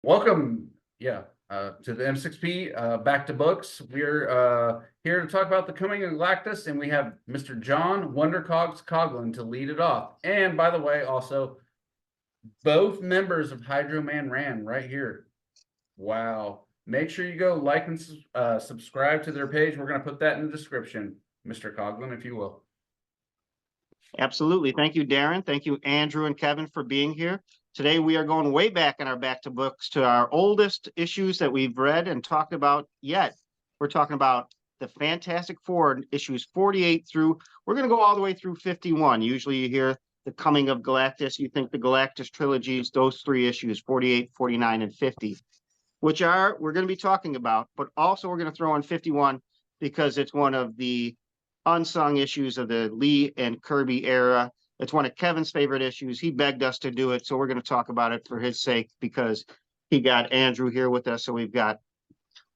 Welcome, to the M6P, Back to Books. We're here to talk about the Coming of Galactus, and we have Mr. John Wondercogs Coughlin to lead it off. And by the way, also, both members of Hydro Man Ran right here. Wow. Make sure you go like and subscribe to their page. We're going to put that in the description, Mr. Coughlin, if you will. Absolutely. Thank you, Darrin. Thank you, Andrew and Kevin, for being here. Today, we are going way back in our Back to Books to our oldest issues that we've read and talked about yet. We're talking about the Fantastic Four, issues 48 through, we're going to go all the way through 51. Usually you hear the Coming of Galactus, you think the Galactus trilogies, those three issues, 48, 49, and 50, which we're going to be talking about, but also we're going to throw in 51 because it's one of the unsung issues of the Lee and Kirby era. It's one of Kevin's favorite issues. He begged us to do it, so we're going to talk about it for his sake because he got Andrew here with us, so we've got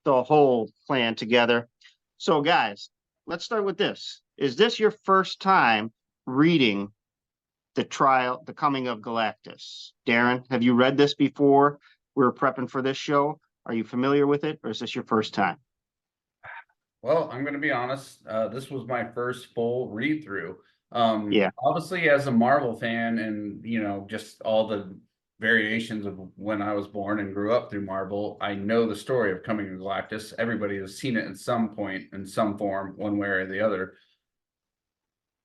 the whole plan together. So guys, let's start with this. Is this your first time reading the Coming of Galactus? Darrin, have you read this before? We were prepping for this show. Are you familiar with it, or is this your first time? Well, I'm going to be honest. This was my first full read through. Yeah. Obviously, as a Marvel fan, and just all the variations of when I was born and grew up through Marvel, I know the story of Coming of Galactus. Everybody has seen it at some point in some form, one way or the other.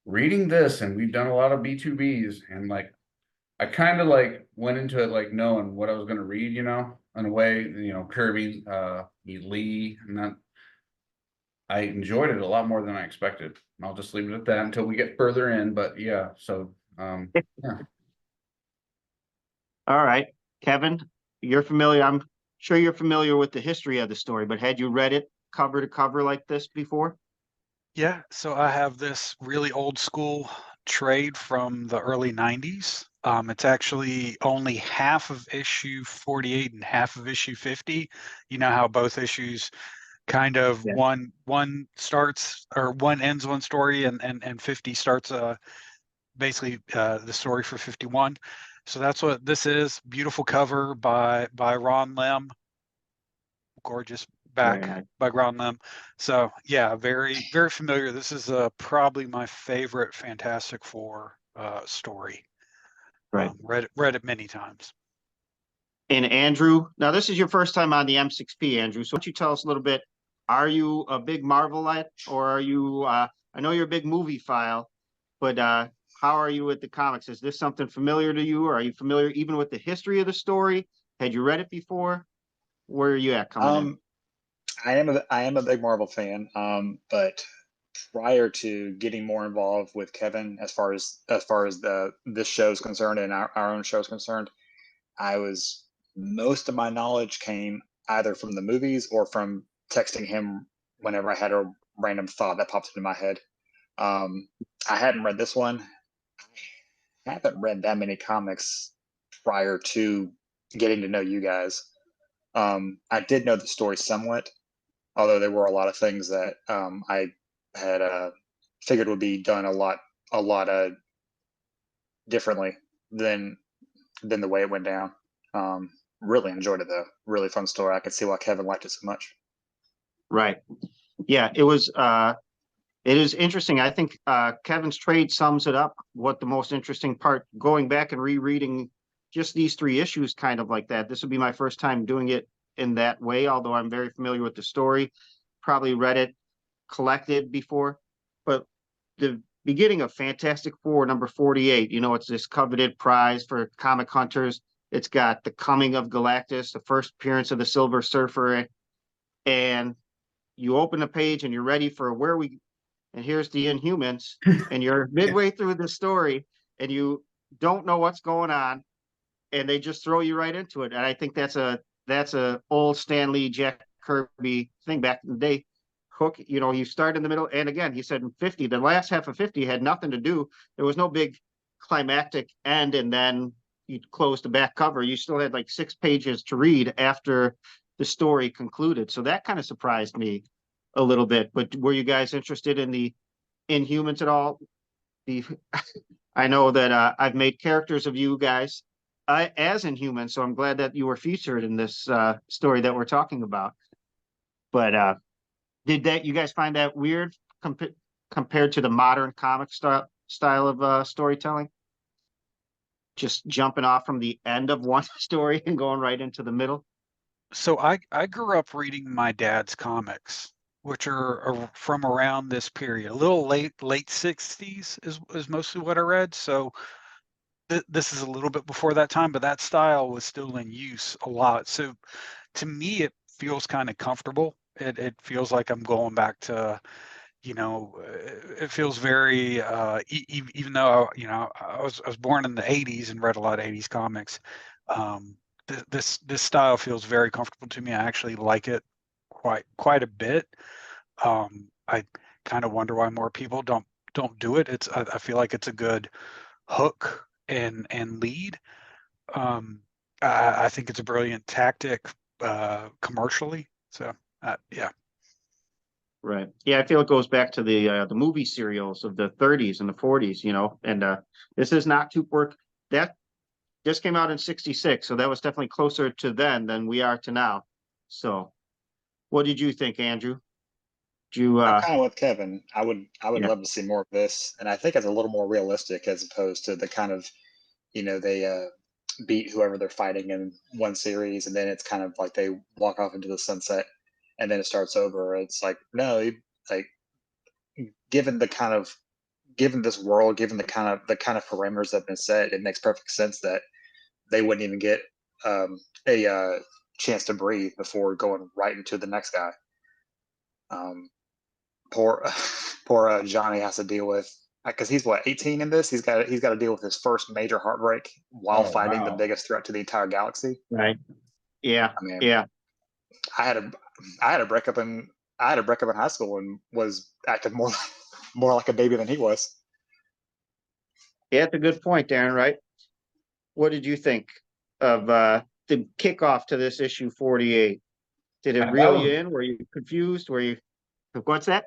Reading this, and we've done a lot of B2Bs, and I kind of went into it knowing what I was going to read, in a way, Kirby, Lee, and that. I enjoyed it a lot more than I expected. I'll just leave it at that until we get further in. But yeah, so yeah. All right, Kevin, you're familiar. I'm sure you're familiar with the history of the story, but had you read it cover to cover like this before? Yeah, so I have this really old school trade from the early 90s. It's actually only half of issue 48 and half of issue 50. You know how both issues kind of one starts or one ends one story and 50 starts basically the story for 51. So that's what this is. Beautiful cover by Ron Lim. Gorgeous back by Ron Lim. So yeah, very very familiar. This is probably my favorite Fantastic Four story. Right. Read it many times. And Andrew, now this is your first time on the M6P, Andrew. So why don't you tell us a little bit? Are you a big Marvelite, or are you? I know you're a big movie file, but how are you with the comics? Is this something familiar to you, or are you familiar even with the history of the story? Had you read it before? Where are you at coming in? I am a big Marvel fan, but prior to getting more involved with Kevin, as far as this show is concerned and our own show is concerned, most of my knowledge came either from the movies or from texting him whenever I had a random thought that popped into my head. I hadn't read this one. I haven't read that many comics prior to getting to know you guys. I did know the story somewhat, although there were a lot of things that I had figured would be done a lot differently than the way it went down. Really enjoyed it though. Really fun story. I could see why Kevin liked it so much. Right. Yeah, it is interesting. I think Kevin's trade sums it up. What the most interesting part, going back and rereading just these three issues kind of like that. This would be my first time doing it in that way, although I'm very familiar with the story. Probably read it collected before. But the beginning of Fantastic Four number 48, it's this coveted prize for comic hunters. It's got the Coming of Galactus, the first appearance of the Silver Surfer, and you open the page and you're ready for and here's the Inhumans, and you're midway through the story and you don't know what's going on, and they just throw you right into it. And I think that's a old Stan Lee, Jack Kirby thing back in the day. Hook, you start in the middle, and again, he said in 50, the last half of 50 had nothing to do. There was no big climactic end, and then you close the back cover. You still had like 6 pages to read after the story concluded. So that kind of surprised me a little bit. But were you guys interested in the Inhumans at all? The I know that I've made characters of you guys as Inhumans, so I'm glad that you were featured in this story that we're talking about. But did that you guys find that weird compared to the modern comic style of storytelling? Just jumping off from the end of one story and going right into the middle. So I grew up reading my dad's comics, which are from around this period, a little late 60s is mostly what I read. So this is a little bit before that time, but that style was still in use a lot. So to me, it feels kind of comfortable. It feels like I'm going back to, it feels very, even though, I was born in the 80s and read a lot of 80s comics. This style feels very comfortable to me. I actually like it quite a bit. I kind of wonder why more people don't do it. I feel like it's a good hook and lead. I think it's a brilliant tactic commercially. So yeah. Right. Yeah, I feel it goes back to the movie serials of the 30s and the 40s, and this is not too work that just came out in 66, so that was definitely closer to then than we are to now. So what did you think, Andrew? Do you I'm kind of with Kevin. I would Yeah. love to see more of this, and I think it's a little more realistic as opposed to the kind of, they beat whoever they're fighting in one series, and then it's kind of like they walk off into the sunset, and then it starts over. It's like, no, like given this world, given the kind of parameters that have been set, it makes perfect sense that they wouldn't even get a chance to breathe before going right into the next guy. Poor poor Johnny has to deal with, because he's what, 18 in this. He's got to deal with his first major heartbreak while Oh, fighting the wow. biggest threat to the entire galaxy. Right. Yeah. I mean, Yeah. I had a I had a breakup in I had a breakup in high school and was acting more like a baby than he was. Yeah, it's a good point, Darren, right? What did you think of the kickoff to this issue 48? Did it That reel you was in? Were you confused? What's that?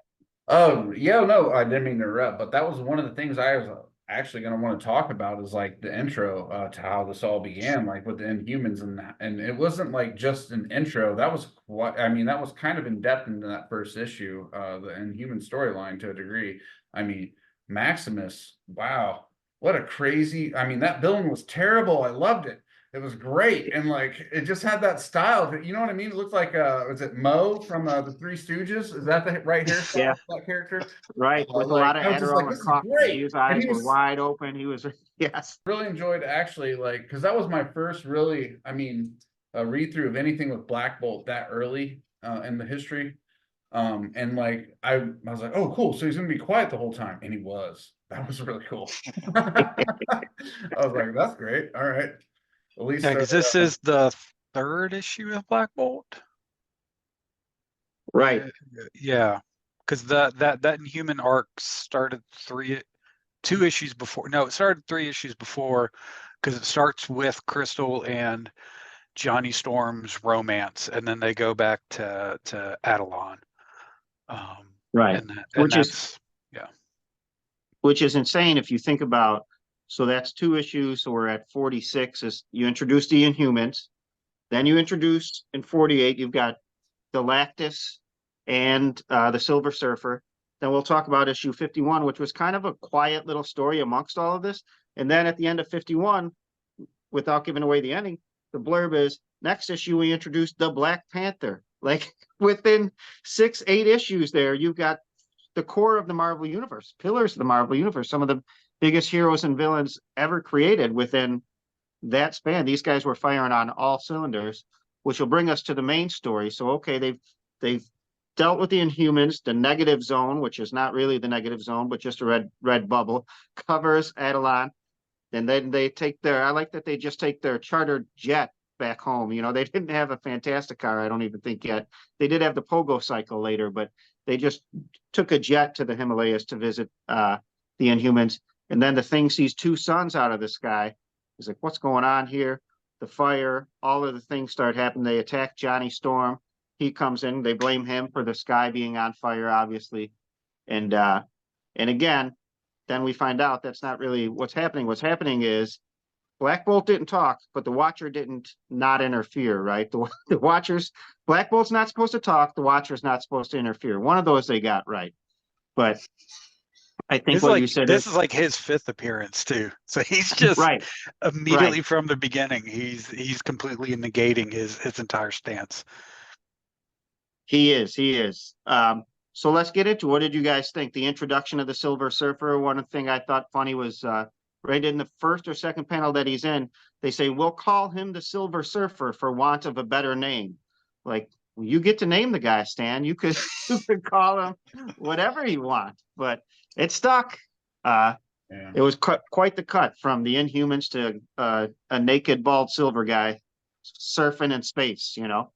Oh, yeah, no, I didn't mean to interrupt, but that was one of the things I was actually going to want to talk about is like the intro to how this all began, like with the Inhumans, and it wasn't like just an intro. That was what I mean. That was kind of in depth into that first issue, the Inhuman storyline to a degree. I mean, Maximus, wow, what a crazy! I mean, that villain was terrible. I loved it. It was great, and like it just had that style. You know what I mean? It looked like was it Mo from the Three Stooges? Is that the right hairstyle Yeah, for that character? right. With a Like lot of I was just like, Adderall and this is coffee. great, His and eyes he were was wide open. He was, yes. really enjoyed actually like because that was my first really, I mean, read through of anything with Black Bolt that early in the history. And like I was like, oh, cool. So he's gonna be quiet the whole time, and he was. That was really cool. I was like, that's great. All right. At least Yeah, because this is the third issue of Black Bolt. Right. Yeah, because that Inhuman arc started 2 issues before. No, it started 3 issues before, because it starts with Crystal and Johnny Storm's romance, and then they go back to Adelon. Right. And Which is that's yeah. which is insane if you think about. So that's 2 issues. So we're at 46. Is you introduce the Inhumans, then you introduce in 48. You've got Galactus and the Silver Surfer. Then we'll talk about issue 51, which was kind of a quiet little story amongst all of this. And then at the end of 51, without giving away the ending, the blurb is next issue we introduced the Black Panther. Like within 6-8 issues there, you've got the core of the Marvel Universe, pillars of the Marvel Universe, some of the biggest heroes and villains ever created within that span. These guys were firing on all cylinders, which will bring us to the main story. So, okay, they've dealt with the Inhumans, the negative zone, which is not really the negative zone, but just a red bubble, covers Adelon. And then they take I like that they just take their chartered jet back home. They didn't have a Fantastic car, I don't even think yet. They did have the Pogo cycle later, but they just took a jet to the Himalayas to visit the Inhumans. And then the Thing sees 2 suns out of the sky. He's like, what's going on here? The fire, all of the things start happening. They attack Johnny Storm. He comes in. They blame him for the sky being on fire, obviously. And And again, then we find out that's not really what's happening. What's happening is Black Bolt didn't talk, but the Watcher didn't not interfere, right? The Watchers, Black Bolt's not supposed to talk. The Watcher's not supposed to interfere. One of those they got right. But I think what you said this is like his 5th appearance too. So he's just right, immediately from the beginning, he's completely negating his entire stance. He is. So let's get into what did you guys think? The introduction of the Silver Surfer. One thing I thought funny was right in the first or second panel that he's in, they say, we'll call him the Silver Surfer for want of a better name. Like, well, you get to name the guy, Stan. You could call him whatever you want, but it stuck. It was quite the cut from the Inhumans to a naked, bald silver guy surfing in space, you know?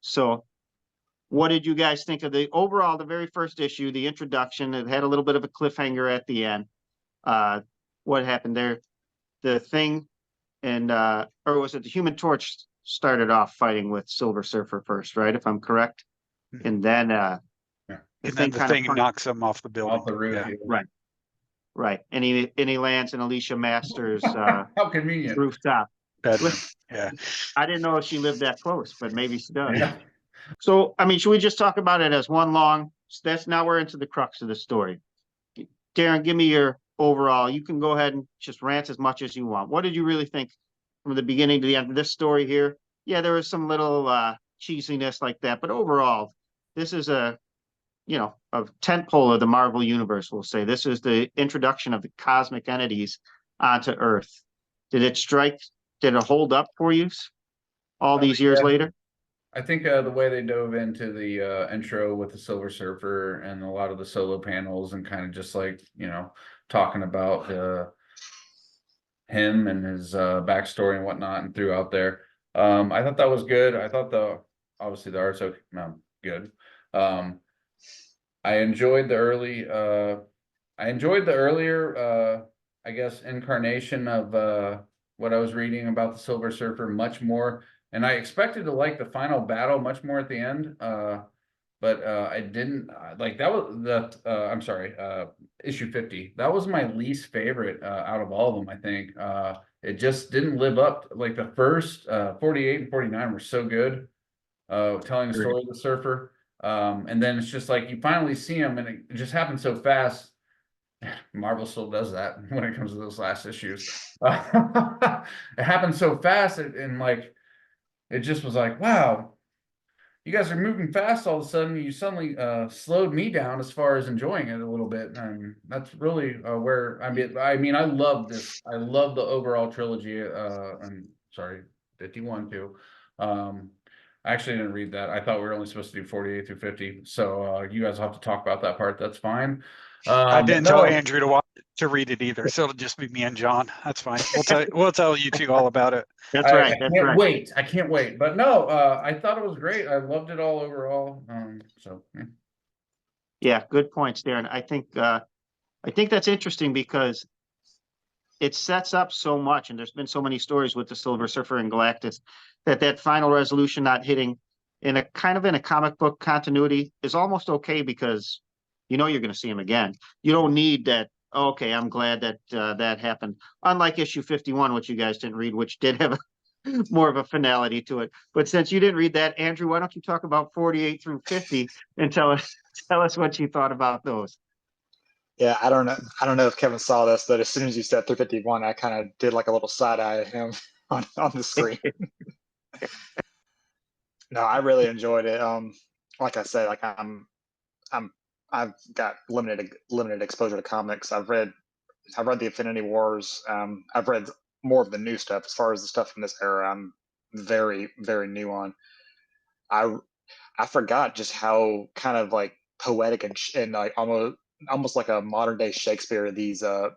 So what did you guys think of the overall, the very first issue, the introduction? It had a little bit of a cliffhanger at the end. What happened there? The Thing and or was it the Human Torch started off fighting with Silver Surfer first, right? If I'm correct. And then and then the Thing knocks him off the building. Off the roof. Yeah. Right. And he lands in Alicia Masters How convenient. rooftop. Bedroom. Yeah. I didn't know she lived that close, but maybe she does. Yeah. So, I mean, should we just talk about it as one long? That's now we're into the crux of the story. Darrin, give me your overall. You can go ahead and just rant as much as you want. What did you really think from the beginning to the end of this story here? Yeah, there was some little cheesiness like that, but overall, this is a tentpole of the Marvel universe. We'll say this is the introduction of the cosmic entities onto Earth. Did it hold up for you all these years later? I think the way they dove into the intro with the Silver Surfer and a lot of the solo panels and kind of just like, talking about him and his backstory and whatnot and throughout there. I thought that was good. I thought obviously the art's good. I enjoyed the earlier, I guess, incarnation of what I was reading about the Silver Surfer much more. And I expected to like the final battle much more at the end, but I didn't like that. Was I'm sorry, issue 50. That was my least favorite out of all of them. I think it just didn't live up. Like the first 48 and 49 were so good, telling the story of the Surfer, and then it's just like you finally see him, and it just happened so fast. Marvel still does that when it comes to those last issues. It happened so fast, and like. It just was like, wow, you guys are moving fast all of a sudden. You suddenly slowed me down as far as enjoying it a little bit. And that's really where I mean, I love this. I love the overall trilogy. I'm sorry, 51 too. I actually didn't read that. I thought we were only supposed to do 48 through 50. So you guys will have to talk about that part. That's fine. I didn't tell Andrew to read it either, so it'll just be me and John. That's fine. We'll tell you two all about it. That's right. I can't wait. But no, I thought it was great. I loved it all overall. Yeah, good points, Darrin. I think that's interesting because it sets up so much, and there's been so many stories with the Silver Surfer and Galactus that final resolution not hitting in a comic book continuity is almost okay because you're going to see him again. You don't need that. Okay, I'm glad that that happened. Unlike issue 51, which you guys didn't read, which did have more of a finality to it. But since you didn't read that, Andrew, why don't you talk about 48 through 50 and tell us what you thought about those? Yeah, I don't know if Kevin saw this, but as soon as you said 351, I kind of did like a little side eye at him on the screen. No, I really enjoyed it. Like I said, like I've got limited exposure to comics. I've read the Infinity Wars. I've read more of the new stuff. As far as the stuff from this era, I'm very, very new on. I forgot just how kind of like poetic and like almost like a modern day Shakespeare these older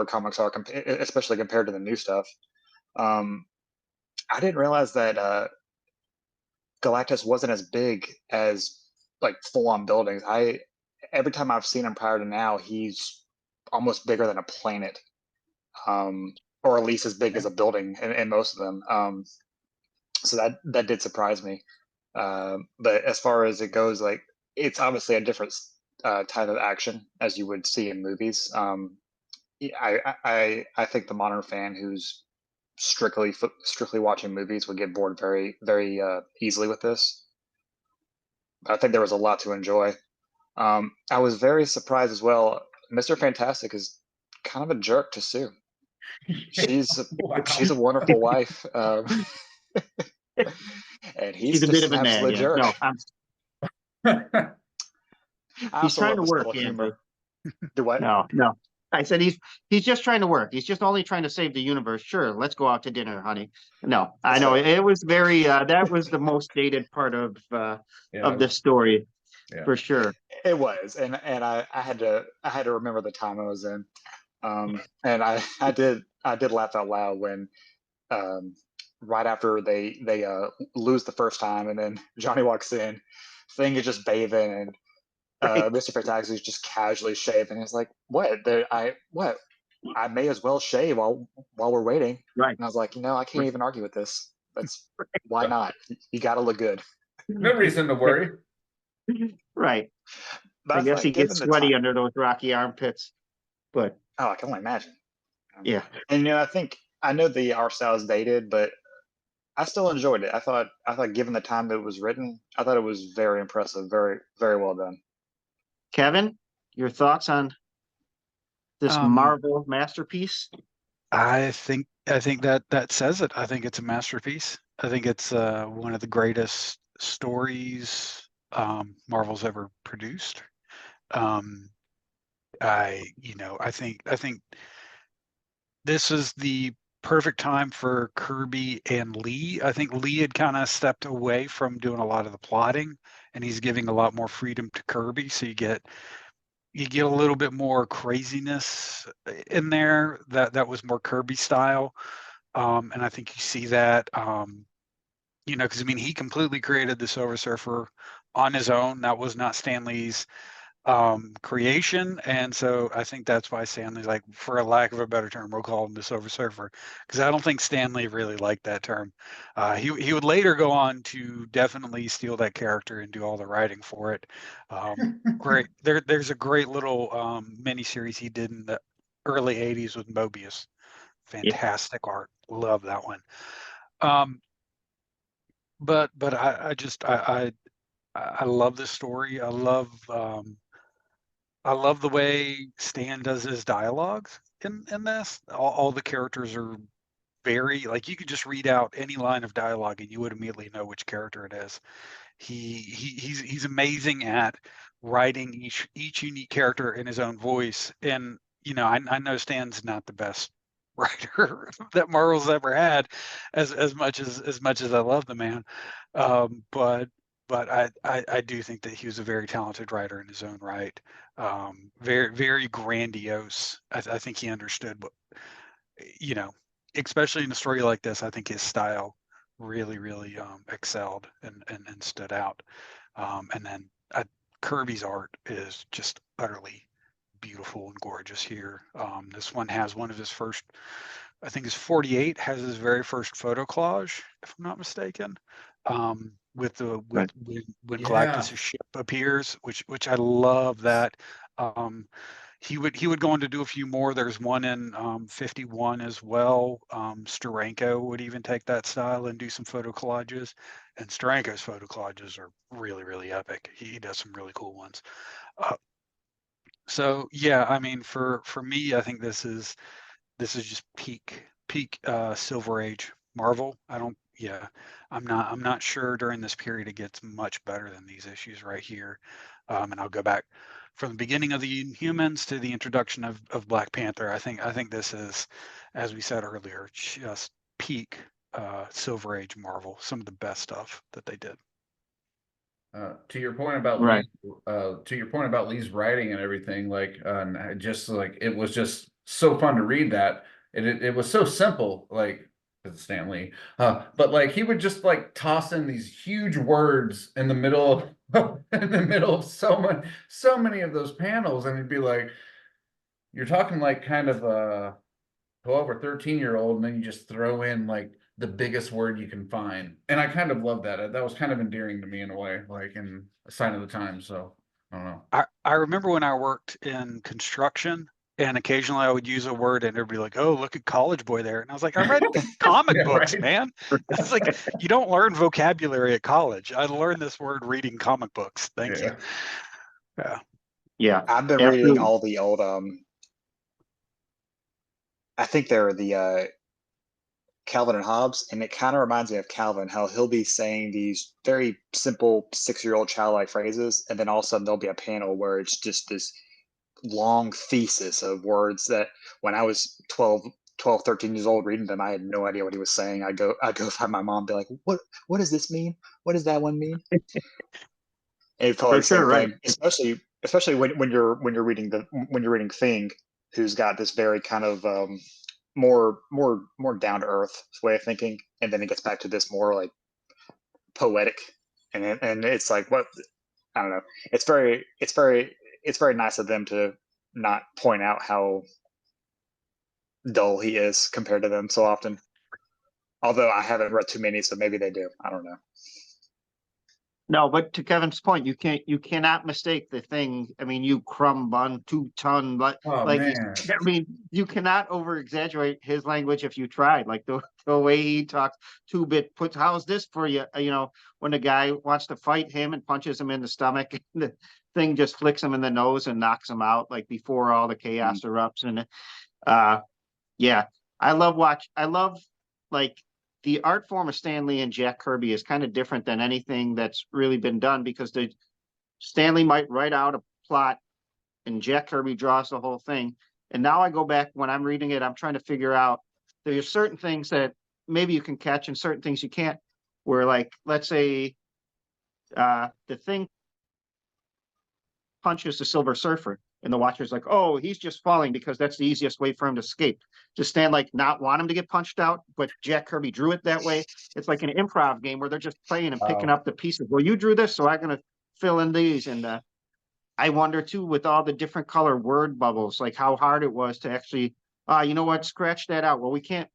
comics are, especially compared to the new stuff. I didn't realize that Galactus wasn't as big as like full-on buildings. Every time I've seen him prior to now, he's almost bigger than a planet, or at least as big as a building in most of them. So that did surprise me. But as far as it goes, like it's obviously a different type of action as you would see in movies. I think the modern fan who's strictly watching movies would get bored very easily with this. I think there was a lot to enjoy. I was very surprised as well. Mr. Fantastic is kind of a jerk to Sue. She's Wow. she's a wonderful wife, and he's He's a bit just of an a man. absolute Yeah. jerk. No, I he's also trying love to his work, little Andrew. humor. Do what? No. I said he's just trying to work. He's just only trying to save the universe. Sure, let's go out to dinner, honey. No, I know it was very that was the most dated part of Yeah, the story yeah. for sure. It was, and I had to remember the time I was in, and I did laugh out loud when right after they lose the first time, and then Johnny walks in, Thing is just bathing, and Right. Mr. Fantastic is just casually shaving. It's like, what? I may as well shave while we're waiting. Right. And I was like, I can't even argue with this. That's why not? You got to look good. No reason to worry. Right. But I I guess thought, he given gets the sweaty time, under those rocky armpits. But I can only imagine. yeah. And I know the art style is dated, but I still enjoyed it. I thought given the time that it was written, I thought it was very impressive, very very well done. Kevin, your thoughts on this Um, Marvel masterpiece? I think that says it. I think it's a masterpiece. I think it's one of the greatest stories Marvel's ever produced. Um, I think this is the perfect time for Kirby and Lee. I think Lee had kind of stepped away from doing a lot of the plotting, and he's giving a lot more freedom to Kirby. So you get a little bit more craziness in there that was more Kirby style. And I think you see that, because I mean, he completely created the Silver Surfer on his own. That was not Stan Lee's creation, and so I think that's why Stanley's like, for a lack of a better term, we'll call him the Silver Surfer, because I don't think Stanley really liked that term. He would later go on to definitely steal that character and do all the writing for it. Great, there's a great little mini series he did in the early '80s with Mobius. Yeah. Fantastic art, love that one. Um, but I love this story. I love the way Stan does his dialogues in this. All the characters are very, like, you could just read out any line of dialogue and you would immediately know which character it is. He's amazing at writing each unique character in his own voice. And I know Stan's not the best writer that Marvel's ever had, as much as I love the man, but I do think that he was a very talented writer in his own right. Very very grandiose. I think he understood what, you know, especially in a story like this. I think his style really excelled and stood out. And then Kirby's art is just utterly beautiful and gorgeous here. This one has one of his first, I think his 48 has his very first photo collage, if I'm not mistaken. With Right. when Yeah. Galactus' ship appears, which I love that. He would go on to do a few more. There's one in 51 as well. Steranko would even take that style and do some photo collages, and Steranko's photo collages are really epic. He does some really cool ones. Uh, so yeah, I mean, for me, I think this is just peak Silver Age Marvel. I don't, yeah, I'm not sure during this period it gets much better than these issues right here. And I'll go back from the beginning of the Inhumans to the introduction of Black Panther. I think this is, as we said earlier, just peak Silver Age Marvel. Some of the best stuff that they did. To your point about Right. Lee's writing and everything, like, just like it was just so fun to read that. It was so simple, like, it's Stan Lee, but like he would just like toss in these huge words in the middle in the middle of so many of those panels, and he'd be like, you're talking like kind of a 12 or 13-year-old, and then you just throw in like the biggest word you can find. And I kind of love that. That was kind of endearing to me in a way, like in a sign of the times. So I don't know. I remember when I worked in construction and occasionally I would use a word and everybody like, oh, look at college boy there. And I was like, I read comic Yeah, books, right. man. It's like, you don't learn vocabulary at college. I learned this word reading comic books. Thank you. Yeah. Yeah, I've been reading absolutely. all the old I think they're the Calvin and Hobbes, and it kind of reminds me of Calvin, how he'll be saying these very simple 6-year-old childlike phrases, and then all of a sudden there'll be a panel where it's just this long thesis of words that when I was 13 years old reading them, I had no idea what he was saying. I'd go find my mom and be like, what does this mean? What does that one mean? And it felt For like the same sure, right. thing, especially when you're reading Thing, who's got this very kind of more down to earth way of thinking, and then it gets back to this more like poetic, and it's like, what, I don't know. It's very nice of them to not point out how dull he is compared to them so often. Although I haven't read too many, so maybe they do. I don't know. No, but to Kevin's point, you cannot mistake the Thing. I mean, you crumb bun 2 ton, but Oh like, man. I mean, you cannot over exaggerate his language if you tried. Like the way he talks, 2-bit puts. How's this for you? You know, when the guy wants to fight him and punches him in the stomach, the Thing just flicks him in the nose and knocks him out. Like before all the chaos erupts, and yeah, I love like the art form of Stan Lee and Jack Kirby is kind of different than anything that's really been done, because Stanley might write out a plot and Jack Kirby draws the whole thing. And now I go back when I'm reading it, I'm trying to figure out there's certain things that maybe you can catch and certain things you can't. Where, like, let's say the Thing punches the Silver Surfer, and the Watcher's like, oh, he's just falling because that's the easiest way for him to escape. To stand like not want him to get punched out, but Jack Kirby drew it that way. It's like an improv game where they're just playing and picking Wow. up the pieces. Well, you drew this, so I'm gonna fill in these. And I wonder too, with all the different color word bubbles, like how hard it was to actually, you know what, scratch that out. Well, we can't.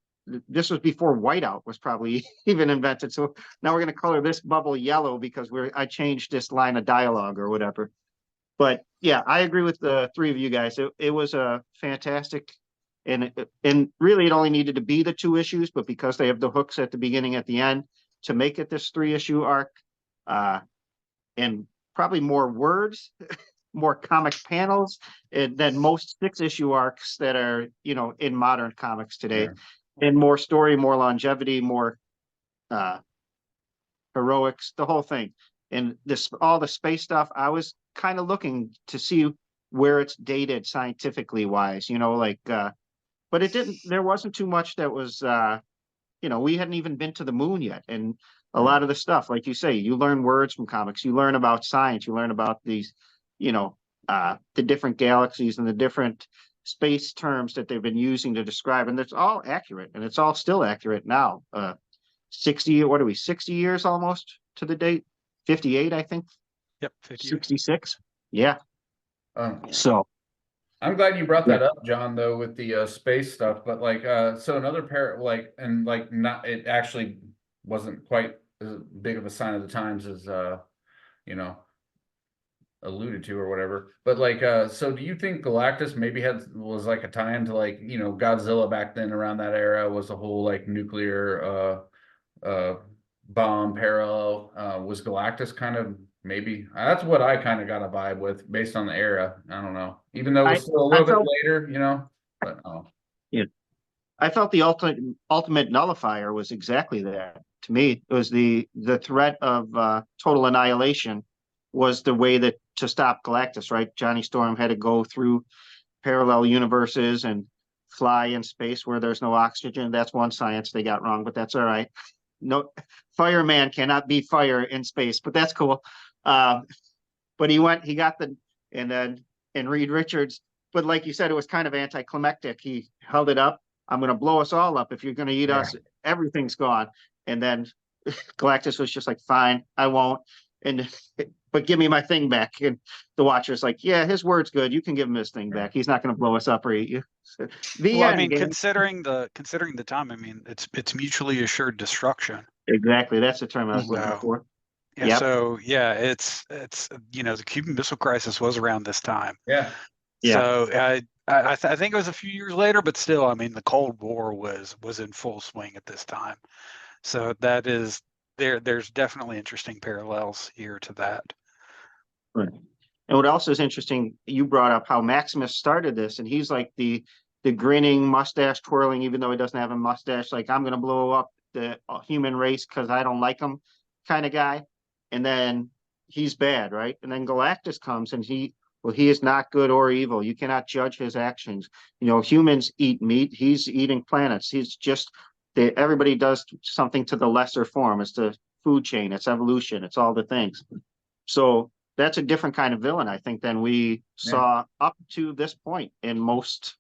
This was before whiteout was probably even invented. So now we're gonna color this bubble yellow because I changed this line of dialogue or whatever. But yeah, I agree with the three of you guys. It was a fantastic, and really it only needed to be the 2 issues, but because they have the hooks at the beginning, at the end, to make it this 3-issue arc, and probably more words, more comic panels than most 6-issue arcs that are, in modern comics today, Yeah. and more story, more longevity, more heroics, the whole thing. And all the space stuff, I was kind of looking to see where it's dated scientifically wise, but there wasn't too much that was, we hadn't even been to the moon yet. And a lot of the stuff, like you say, you learn words from comics, you learn about science, you learn about these, the different galaxies and the different space terms that they've been using to describe. And it's all accurate, and it's all still accurate now. 60 years almost to the date, 58, I think. Yep. 50. 66. Yeah. Um, So I'm glad you brought yeah. that up, John, though, with the space stuff. But like, so another pair, like, and like, not, it actually wasn't quite as big of a sign of the times as, you know, alluded to or whatever. But like, so do you think Galactus maybe was like a tie into, like, Godzilla back then around that era was a whole like nuclear bomb parallel? Was Galactus kind of maybe that's what I kind of got a vibe with based on the era. I don't know, even though it was still a I little bit felt later, but yeah, I felt the ultimate nullifier was exactly that. To me, it was the threat of total annihilation was the way that to stop Galactus, right? Johnny Storm had to go through parallel universes and fly in space where there's no oxygen. That's one science they got wrong, but that's all right. No, fireman cannot be fire in space, but that's cool. But he got and Reed Richards, but like you said, it was kind of anticlimactic. He held it up. I'm going to blow us all up. If you're going to eat us, everything's gone. And then Galactus was just like, fine, I won't. And but give me my thing back. And the Watcher's like, yeah, his word's good. You can give him his thing back. He's not going to blow us up or eat you. So, the Well, I end mean, game. considering the time, I mean, it's mutually assured destruction. Exactly. That's the term I was Mhm. looking So, for. yeah, Yep. so yeah, it's the Cuban Missile Crisis was around this time. Yeah. Yeah. So I think it was a few years later, but still, I mean, the Cold War was in full swing at this time. So that is there's definitely interesting parallels here to that. Right. And what else is interesting, you brought up how Maximus started this, and he's like the grinning, mustache twirling, even though he doesn't have a mustache, like I'm gonna blow up the human race because I don't like him kind of guy. And then he's bad, right? And then Galactus comes and he is not good or evil. You cannot judge his actions. You know, humans eat meat, he's eating planets. He's just everybody does something to the lesser form. It's the food chain, it's evolution, it's all the things. So that's a different kind of villain, I think, than we saw up to this point in most,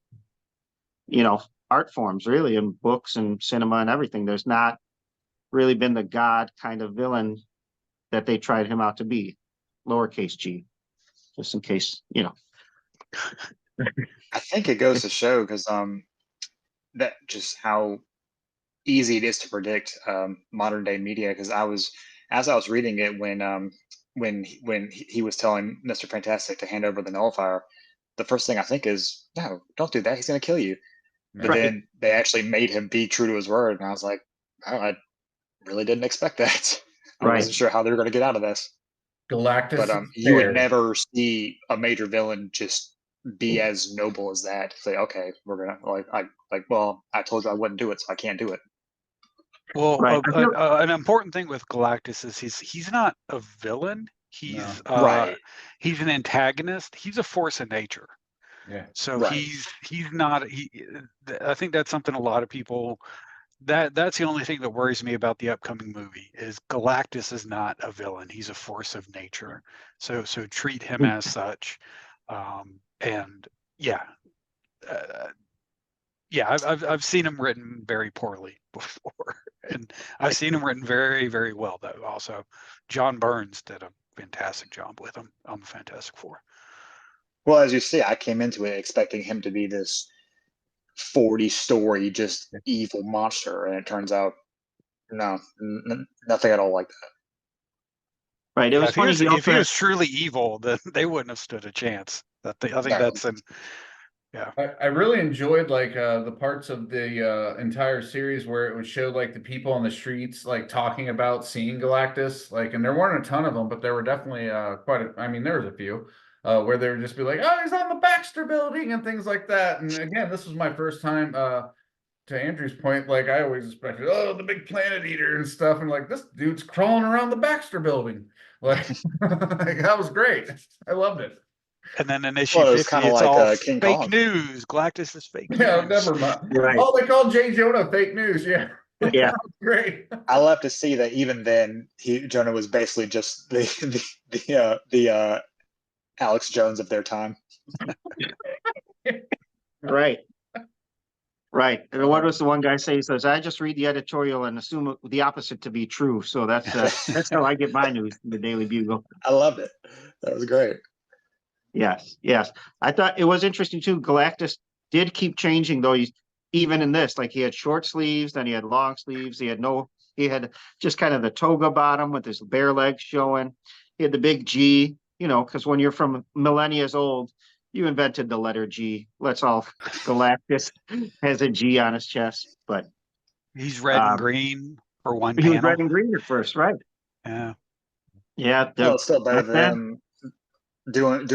art forms, really, in books and cinema and everything. There's not really been the God kind of villain that they tried him out to be, lowercase g, just in case, I think it goes to show because that just how easy it is to predict modern day media. Because as I was reading it when he was telling Mr. Fantastic to hand over the nullifier, the first thing I think is, no, don't do that. He's going to kill you. But Right. then they actually made him be true to his word, and I was like, oh, I really didn't expect that. I Right. wasn't sure how they were going to get out of this. Galactus But is you would fair. never see a major villain just be as noble as that. Say, okay, we're gonna well, I told you I wouldn't do it, so I can't do it. Well, Right. an important thing with Galactus is he's not a villain. He's No. Right. He's an antagonist. He's a force of nature. Yeah. So Right. he's not. I think that's something a lot of people. That's the only thing that worries me about the upcoming movie is Galactus is not a villain. He's a force of nature. So treat him as such. And yeah, yeah, I've seen him written very poorly before, and I've seen him written very, very well though. Also, John Burns did a fantastic job with him on the Fantastic Four. Well, as you see, I came into it expecting him to be this 40-story just evil monster, and it turns out no, nothing at all like that. Right. It was funny. If he was truly evil, then they wouldn't have stood a chance. I think No. that's an yeah. I really enjoyed like the parts of the entire series where it would show like the people on the streets like talking about seeing Galactus, like, and there weren't a ton of them, but there were definitely I mean there was a few where they would just be like, oh, he's on the Baxter building and things like that. And again, this was my first time to Andrew's point, like I always expected, oh, the big planet eater and stuff, and like this dude's crawling around the Baxter building. Like, like that was great. I loved it. And then in issue Well, it was 50, kinda it's like, all King fake Kong. news. Galactus is fake Yeah, news. never mind. Right. Oh, they called Jay Jonah fake news. Yeah. Yeah. Great. I love to see that even then, Jonah was basically just the Alex Jones of their time. Right. Right. And what does the one guy say? He says, I just read the editorial and assume the opposite to be true. So that's how I get my news from the Daily Bugle. I loved it. That was great. Yes. Yes. I thought it was interesting too. Galactus did keep changing though. He's even in this, like he had short sleeves, then he had long sleeves. He had just kind of the toga bottom with his bare legs showing. He had the big G, because when you're from millennia's old, you invented the letter G. Let's all Galactus has a G on his chest, but He's red and green for one he was panel. red and green at first, right? Yeah. Yeah. Well, it's still better than doing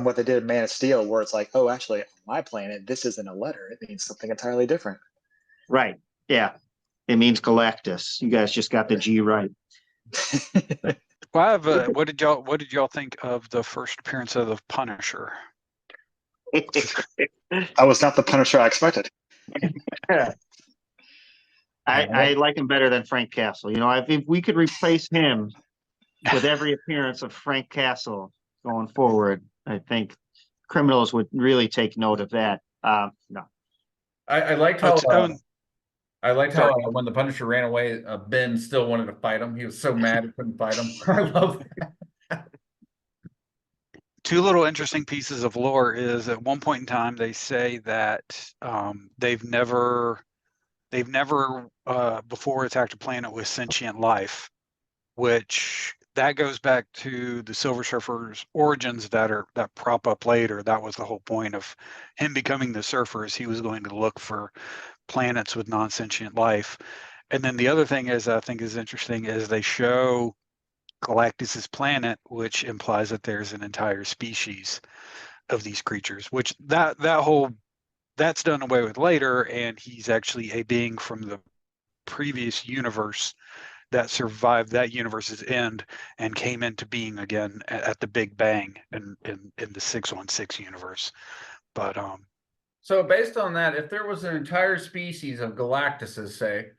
what they did in Man of Steel, where it's like, oh, actually, on my planet, this isn't a letter; it means something entirely different. Right. Yeah. It means Galactus. You guys just got the G right. Well, I have what did y'all think of the first appearance of the Punisher? I was not the Punisher I expected. I like him better than Frank Castle. If we could replace him with every appearance of Frank Castle going forward, I think criminals would really take note of that. No. I liked how when the Punisher ran away, Ben still wanted to fight him. He was so mad he couldn't fight him. I love that. two little interesting pieces of lore is at one point in time they say that they've never before attacked a planet with sentient life, which that goes back to the Silver Surfer's origins that prop up later. That was the whole point of him becoming the Surfer, is he was going to look for planets with non-sentient life. And then the other thing is, I think is interesting, is they show Galactus's planet, which implies that there's an entire species of these creatures, which that's done away with later, and he's actually a being from the previous universe that survived that universe's end and came into being again at the Big Bang in the 616 universe. But So based on that, if there was an entire species of Galactuses, say,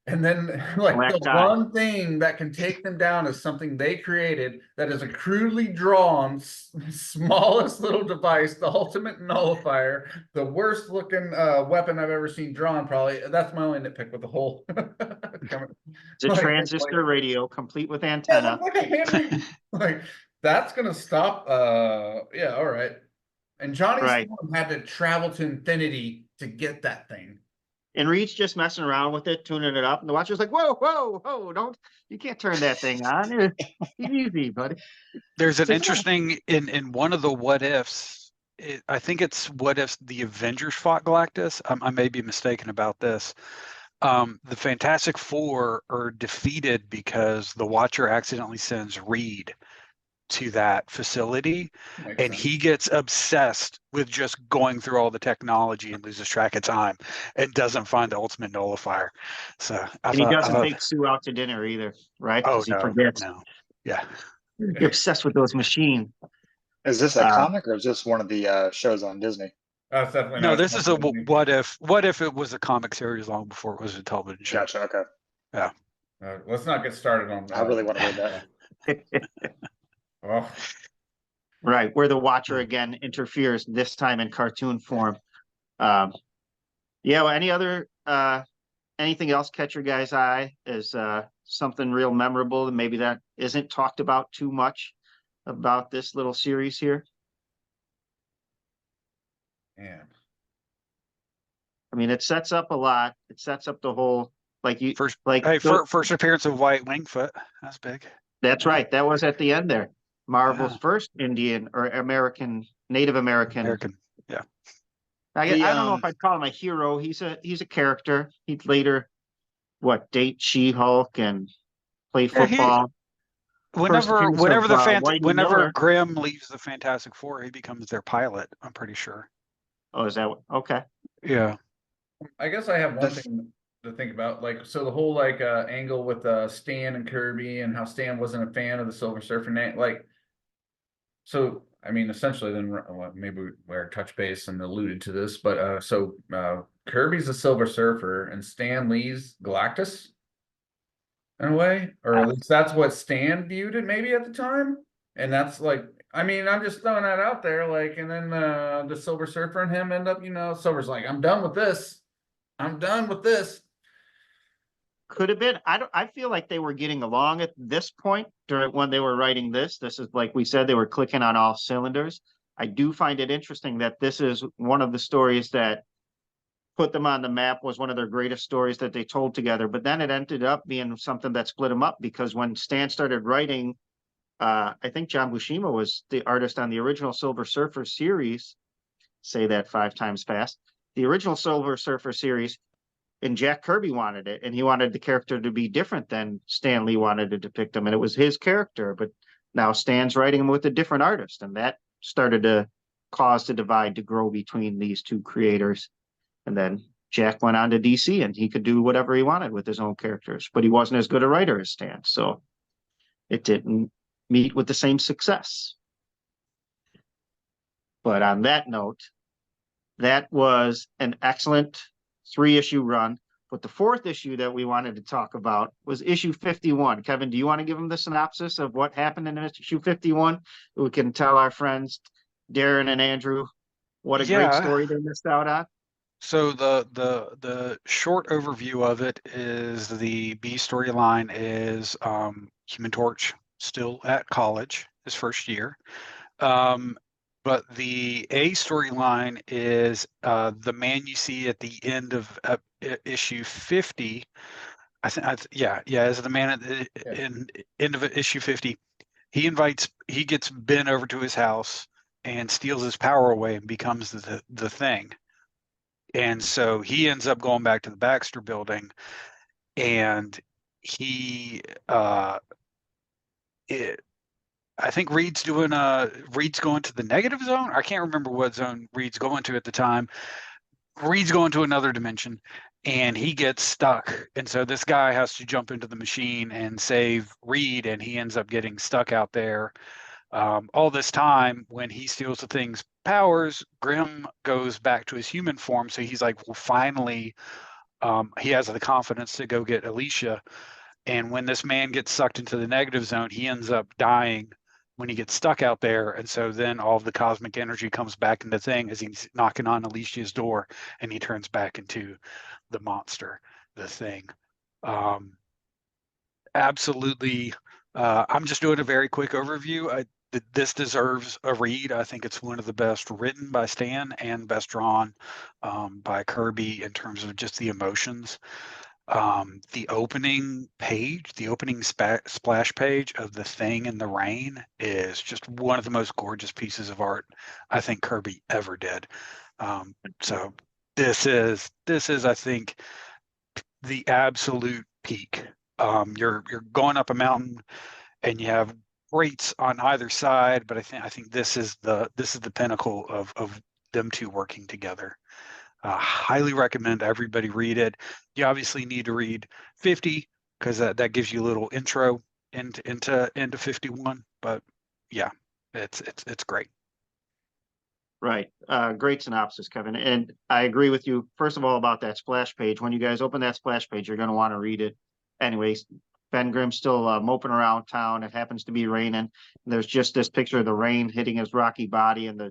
and then like the Galacti. one thing that can take them down is something they created that is a crudely drawn, smallest little device, the ultimate nullifier, the worst looking weapon I've ever seen drawn, probably. That's my only nitpick with the whole. It's a transistor radio complete with Yeah, antenna. like a handmade, like that's gonna stop. Yeah, all right. And Johnny Right. Storm had to travel to infinity to get that thing. And Reed's just messing around with it, tuning it up, and the watcher's like, "Whoa, whoa, whoa! You can't turn that thing on. Easy, buddy." there's an It's interesting in one of the what ifs. I think it's what if the Avengers fought Galactus. I may be mistaken about this. The Fantastic Four are defeated because the Watcher accidentally sends Reed to that facility, Makes and sense. he gets obsessed with just going through all the technology and loses track of time and doesn't find the ultimate nullifier. So And he doesn't take Sue out to dinner either, right? oh Because he forgets. no, yeah. You're obsessed with those machines. Is this a comic or is this one of the shows on Disney? That's definitely No, not this is a something- what if it was a comic series long before it was a television show. Gotcha. Okay. Let's not get started on that. I really want to read that. Oh, Right, where the Watcher again interferes, this time in cartoon form. Yeah, well, any other anything else catch your guys' eye as something real memorable, and maybe that isn't talked about too much about this little series here? man. I mean, it sets up a lot. It sets up the whole First like first appearance of White Wingfoot. That's big. that's right. That was at the end there. Marvel's Yeah. first Indian or Native American. Yeah. I don't know if I'd call him a hero. He's a character. He'd later date She-Hulk and play Yeah, football. Whenever Whitey whenever Miller. Grimm leaves the Fantastic Four, he becomes their pilot, I'm pretty sure. Oh, is that okay? Yeah. I guess I have one That's- thing to think about, like, so the whole angle with Stan and Kirby and how Stan wasn't a fan of the Silver Surfer name, like, so I mean, essentially, then maybe we're touch base and alluded to this, but so Kirby's a Silver Surfer and Stan Lee's Galactus, in a way, or at least that's what Stan viewed it maybe at the time, and that's like, I mean, I'm just throwing that out there, like, and then the Silver Surfer and him end up, Silver's like, I'm done with this. Could have been. I feel like they were getting along at this point during when they were writing this. This is like we said, they were clicking on all cylinders. I do find it interesting that this is one of the stories that put them on the map, was one of their greatest stories that they told together. But then it ended up being something that split them up, because when Stan started writing, I think John Buscema was the artist on the original Silver Surfer series. Say that 5 times fast. The original Silver Surfer series, and Jack Kirby wanted it, and he wanted the character to be different than Stan Lee wanted to depict him, and it was his character. But now Stan's writing him with a different artist, and that started to cause the divide to grow between these two creators. And then Jack went on to DC, and he could do whatever he wanted with his own characters, but he wasn't as good a writer as Stan, so it didn't meet with the same success. But on that note, that was an excellent 3-issue run. But the 4th issue that we wanted to talk about was issue 51. Kevin, do you want to give them the synopsis of what happened in issue 51? We can tell our friends Darrin and Andrew what a great story they missed out on. So the short overview of it is the B storyline is Human Torch still at college, his first year. But the A storyline is the man you see at the end of issue 50. Yeah, as the man at the end of issue 50. He gets Ben over to his house and steals his power away and becomes the thing. And so he ends up going back to the Baxter building, and he I think Reed's going to the negative zone. I can't remember what zone Reed's going to at the time. Reed's going to another dimension, and he gets stuck. And so this guy has to jump into the machine and save Reed, and he ends up getting stuck out there. All this time, when he steals the thing's powers, Grimm goes back to his human form. So he's like, well, finally, he has the confidence to go get Alicia. And when this man gets sucked into the negative zone, he ends up dying when he gets stuck out there. And so then all of the cosmic energy comes back into the thing as he's knocking on Alicia's door, and he turns back into the monster, the thing. Absolutely. I'm just doing a very quick overview. This deserves a read. I think it's one of the best written by Stan and best drawn by Kirby in terms of just the emotions. The opening page, the opening splash page of the thing in the rain is just one of the most gorgeous pieces of art I think Kirby ever did. So this is I think the absolute peak. You're going up a mountain and you have greats on either side, but I think this is the pinnacle of them two working together. Highly recommend everybody read it. You obviously need to read 50 because that gives you a little intro into 51. But yeah, it's great. Right. Great synopsis, Kevin. And I agree with you, first of all, about that splash page. When you guys open that splash page, you're going to want to read it. Anyways, Ben Grimm's still moping around town. It happens to be raining. There's just this picture of the rain hitting his rocky body, and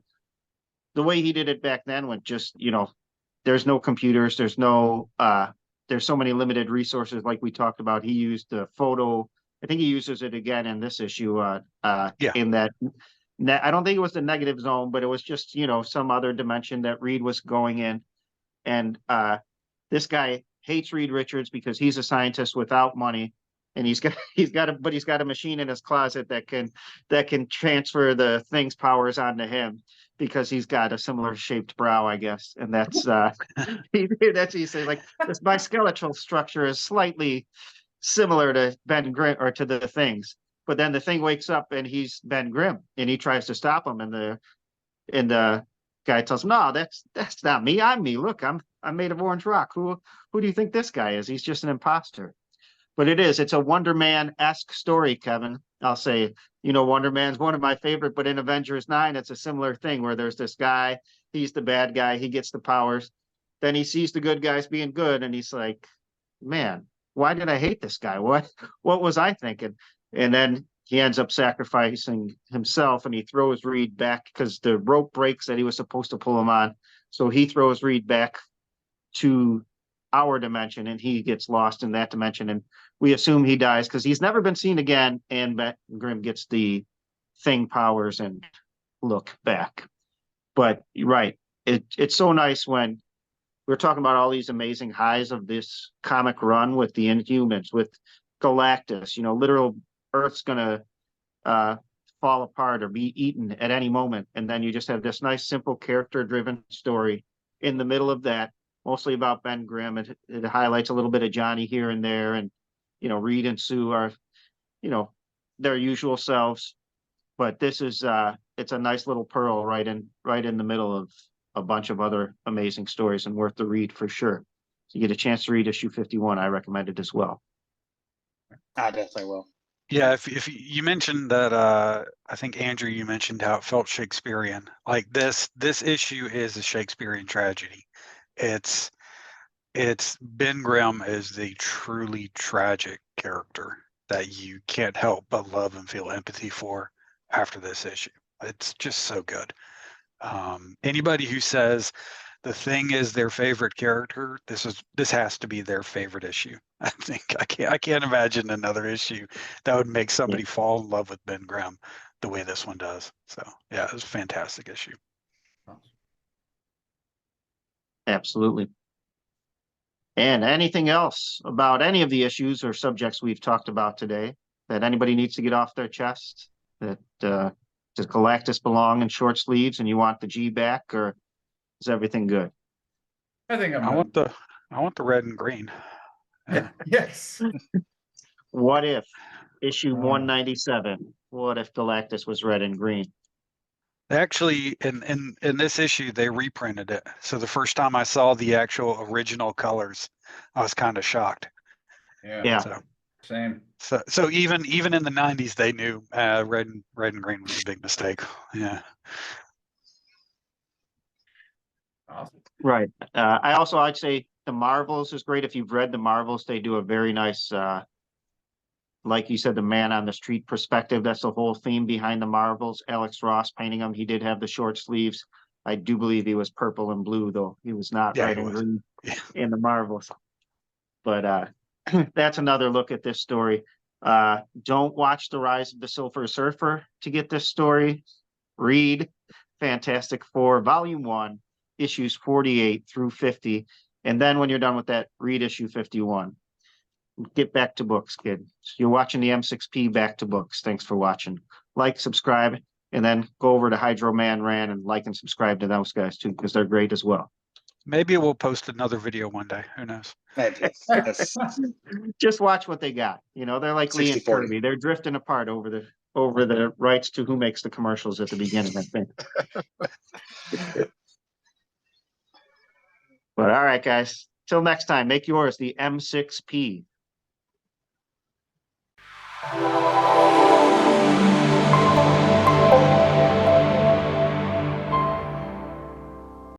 the way he did it back then with just, there's no computers, there's so many limited resources like we talked about. He used the photo. I think he uses it again in this issue in that I don't think it was the negative zone, but it was just, some other dimension that Reed was going in. And this guy hates Reed Richards because he's a scientist without money. And he's got a machine in his closet that can transfer the thing's powers onto him because he's got a similar shaped brow, I guess. And that's that's what you say, like, my skeletal structure is slightly similar to Ben Grimm or to the things. But then the thing wakes up and he's Ben Grimm and he tries to stop him, and the guy tells him, "No, that's not me. I'm me. Look, I'm made of orange rock. Who do you think this guy is? He's just an imposter." But it's a Wonder Man-esque story, Kevin. I'll say, Wonder Man's one of my favorite, but in Avengers 9, it's a similar thing where there's this guy, he's the bad guy, he gets the powers. Then he sees the good guys being good, and he's like, man, why did I hate this guy? What was I thinking? And then he ends up sacrificing himself, and he throws Reed back because the rope breaks that he was supposed to pull him on. So he throws Reed back to our dimension, and he gets lost in that dimension, and we assume he dies because he's never been seen again, and Grimm gets the thing powers and look back. But you're right, it's so nice when we're talking about all these amazing highs of this comic run with the Inhumans, with Galactus, literal Earth's gonna fall apart or be eaten at any moment, and then you just have this nice simple character driven story in the middle of that, mostly about Ben Grimm. It highlights a little bit of Johnny here and there, and Reed and Sue are their usual selves, but this is it's a nice little pearl right in the middle of a bunch of other amazing stories, and worth the read for sure. So you get a chance to read issue 51, I recommend it as well. I definitely will. Yeah, if you mentioned that, I think Andrew, you mentioned how it felt Shakespearean. Like this issue is a Shakespearean tragedy. It's Ben Grimm is the truly tragic character that you can't help but love and feel empathy for after this issue. It's just so good. Anybody who says the Thing is their favorite character, this has to be their favorite issue. I think I can't imagine another issue that would make somebody fall in love with Ben Grimm the way this one does. So yeah, it was a fantastic issue. Absolutely. And anything else about any of the issues or subjects we've talked about today that anybody needs to get off their chest? That does Galactus belong in short sleeves and you want the G back, or is everything good? I think I'm I gonna- want the red and green. Yeah. Yes. What if issue Oh. 197? What if Galactus was red and green? Actually, in this issue, they reprinted it. So the first time I saw the actual original colors, I was kind of shocked. Yeah. Yeah. Same. So even in the 90s, they knew red and green was a big mistake. Yeah. Awesome. Right. I'd say the Marvels is great. If you've read the Marvels, they do a very nice, like you said, the man on the street perspective. That's the whole theme behind the Marvels. Alex Ross painting them. He did have the short sleeves. I do believe he was purple and blue, though. He was not Yeah, red he and was. green Yeah. in the Marvels. But that's another look at this story. Don't watch The Rise of the Silver Surfer to get this story. Read Fantastic Four, Volume 1, issues 48 through 50. And then when you're done with that, read issue 51. Get back to books, kid. You're watching the M6P, back to books. Thanks for watching. Like, subscribe, and then go over to Hydro Man Ran and like and subscribe to those guys too, because they're great as well. Maybe we'll post another video one day. Who knows? Maybe. Yes. Just watch what they got. You know, they're like Lee and 60-40. Kirby. They're drifting apart over the rights to who makes the commercials at the beginning, I think. But all right, guys. Till next time, make yours the M6P.